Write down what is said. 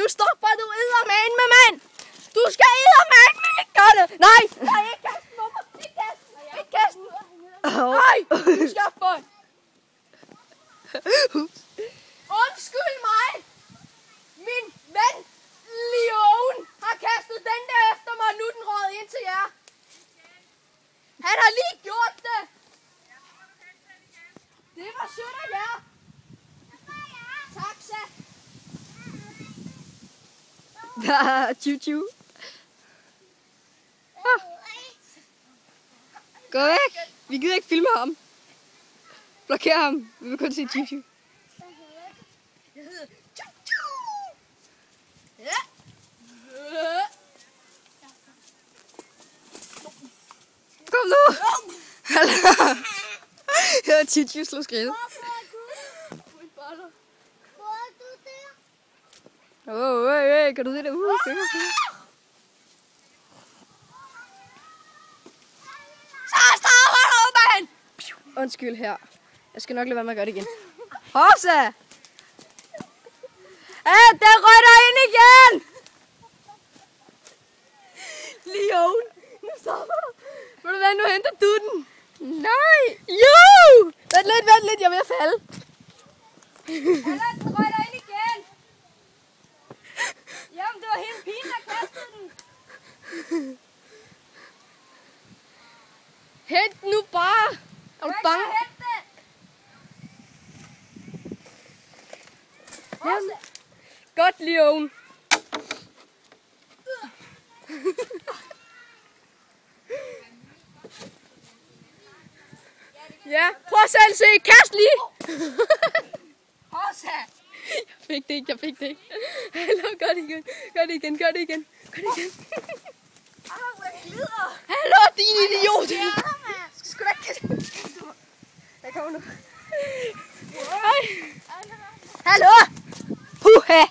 nu stopper du eddermane med mand! Du skal eddermane med ikke gøre det! Nej! Nej, ikke kaste den, mor! Ikke kaste den! Ikke kaste den! Nej! Du skal få den! Undskyld mig! Min ven Leon har kastet den der efter mig, og nu er den røget ind til jer. Han har lige gjort det! Det var sødt af jer! Taxa! Chiu. Gå væk! Vi gider ikke filme ham. Blokér ham. Vi vil kun se Chiu. Jeg hedder Chiu. Ja. Kom nu! Jeg har Chiu slå skridt. Kan du se det? Så stopper du, mand! Undskyld her. Jeg skal nok lade være med at gøre det igen. Hopsa! Den røg der ind igen! Leon, nu stopper du. Ved du hvad, nu henter du den. Nej! Jo! Vent lidt, jeg er ved at falde. Eller den røg der ind igen. Jamen, det var hele pigen, der kastede den. Hent nu bare! Er du bange? Jamen. Godt, Leon. Ja, prøv selv se. Kast lige. Hossa. Jeg fik det ikke. Hallo, gør det igen. Gør det igen. Au, jeg glider. Hallo, din idiot. Skal sgu da ikke kaste. Jeg kommer nu. Hallo. Puha.